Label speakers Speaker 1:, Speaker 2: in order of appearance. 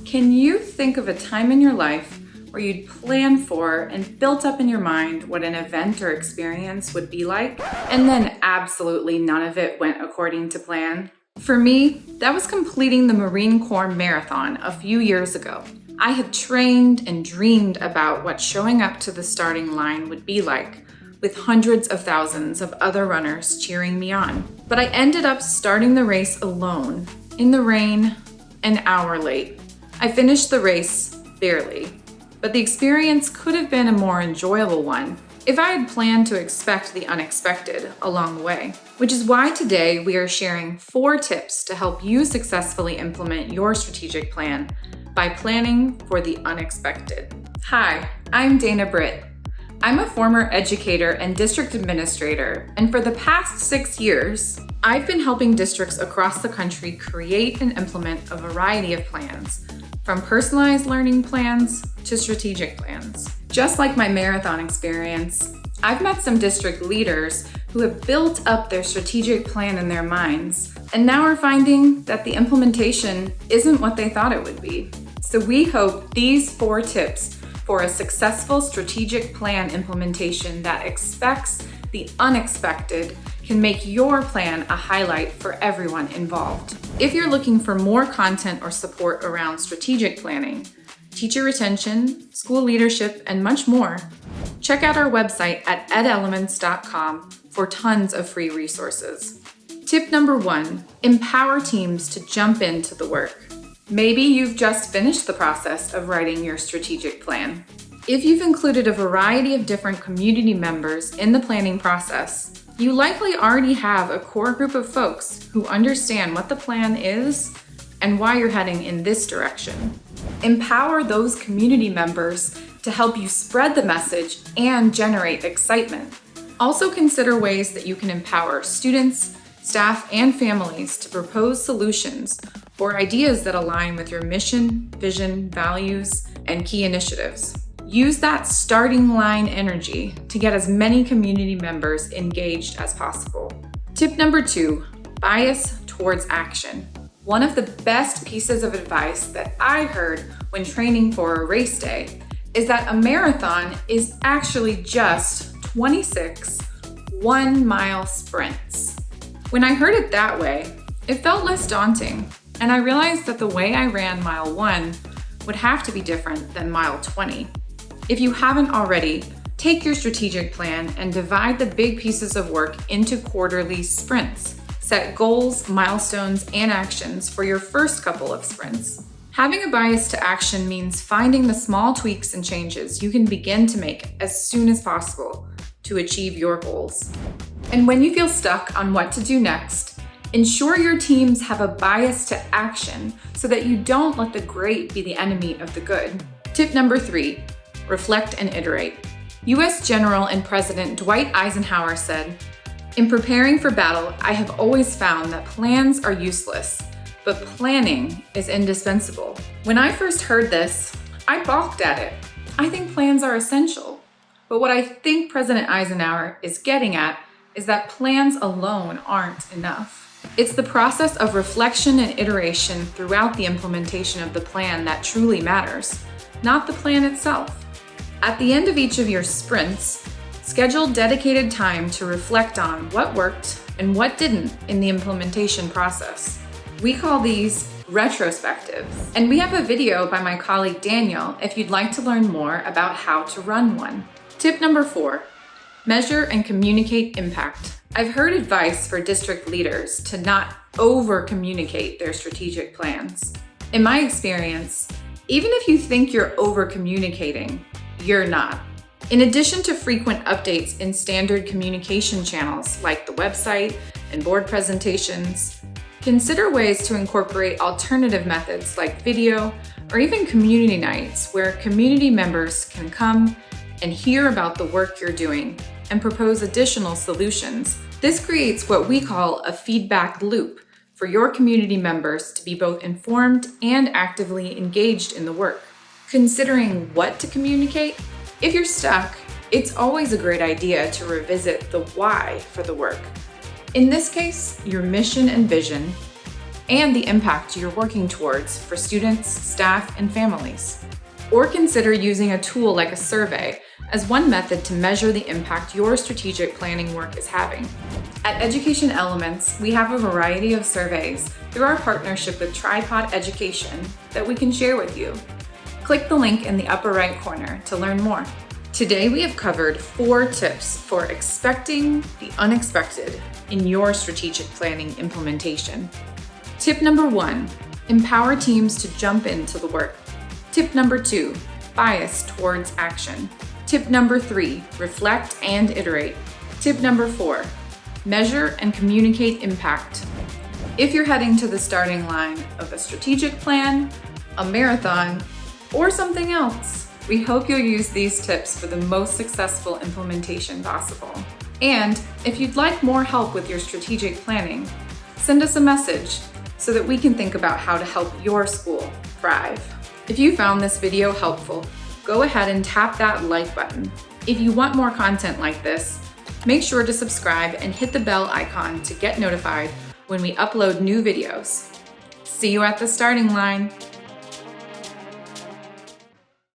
Speaker 1: Can you think of a time in your life where you'd planned for and built up in your mind what an event or experience would be like, and then absolutely none of it went according to plan? For me, that was completing the Marine Corps Marathon a few years ago. I had trained and dreamed about what showing up to the starting line would be like, with hundreds of thousands of other runners cheering me on. But I ended up starting the race alone, in the rain, an hour late. I finished the race barely, but the experience could have been a more enjoyable one if I had planned to expect the unexpected along the way. Which is why today we are sharing 4 tips to help you successfully implement your strategic plan by planning for the unexpected. Hi, I'm Dana Britt. I'm a former educator and district administrator, and for the past 6 years, I've been helping districts across the country create and implement a variety of plans, from personalized learning plans to strategic plans. Just like my marathon experience, I've met some district leaders who have built up their strategic plan in their minds, and now are finding that the implementation isn't what they thought it would be. So we hope these 4 tips for a successful strategic plan implementation that expects the unexpected can make your plan a highlight for everyone involved. If you're looking for more content or support around strategic planning, teacher retention, school leadership, and much more, check out our website at edelements.com for tons of free resources. Tip number 1, empower teams to jump into the work. Maybe you've just finished the process of writing your strategic plan. If you've included a variety of different community members in the planning process, you likely already have a core group of folks who understand what the plan is and why you're heading in this direction. Empower those community members to help you spread the message and generate excitement. Also consider ways that you can empower students, staff, and families to propose solutions or ideas that align with your mission, vision, values, and key initiatives. Use that starting line energy to get as many community members engaged as possible. Tip number 2, bias towards action. One of the best pieces of advice that I heard when training for a race day is that a marathon is actually just 26 one-mile sprints. When I heard it that way, it felt less daunting, and I realized that the way I ran mile 1 would have to be different than mile 20. If you haven't already, take your strategic plan and divide the big pieces of work into quarterly sprints. Set goals, milestones, and actions for your first couple of sprints. Having a bias to action means finding the small tweaks and changes you can begin to make as soon as possible to achieve your goals. And when you feel stuck on what to do next, ensure your teams have a bias to action so that you don't let the great be the enemy of the good. Tip number 3, reflect and iterate. US General and President Dwight Eisenhower said, "In preparing for battle, I have always found that plans are useless, but planning is indispensable." When I first heard this, I balked at it. I think plans are essential. But what I think President Eisenhower is getting at is that plans alone aren't enough. It's the process of reflection and iteration throughout the implementation of the plan that truly matters, not the plan itself. At the end of each of your sprints, schedule dedicated time to reflect on what worked and what didn't in the implementation process. We call these retrospectives, and we have a video by my colleague Daniel if you'd like to learn more about how to run one. Tip number 4, measure and communicate impact. I've heard advice for district leaders to not over-communicate their strategic plans. In my experience, even if you think you're over-communicating, you're not. In addition to frequent updates in standard communication channels like the website and board presentations, consider ways to incorporate alternative methods like video or even community nights where community members can come and hear about the work you're doing and propose additional solutions. This creates what we call a feedback loop for your community members to be both informed and actively engaged in the work. Considering what to communicate, if you're stuck, it's always a great idea to revisit the why for the work. In this case, your mission and vision, and the impact you're working towards for students, staff, and families. Or consider using a tool like a survey as one method to measure the impact your strategic planning work is having. At Education Elements, we have a variety of surveys through our partnership with Tripod Education that we can share with you. Click the link in the upper right corner to learn more. Today we have covered 4 tips for expecting the unexpected in your strategic planning implementation. Tip number 1, empower teams to jump into the work. Tip number 2, bias towards action. Tip number 3, reflect and iterate. Tip number 4, measure and communicate impact. If you're heading to the starting line of a strategic plan, a marathon, or something else, we hope you'll use these tips for the most successful implementation possible. And if you'd like more help with your strategic planning, send us a message so that we can think about how to help your school thrive. If you found this video helpful, go ahead and tap that like button. If you want more content like this, make sure to subscribe and hit the bell icon to get notified when we upload new videos. See you at the starting line.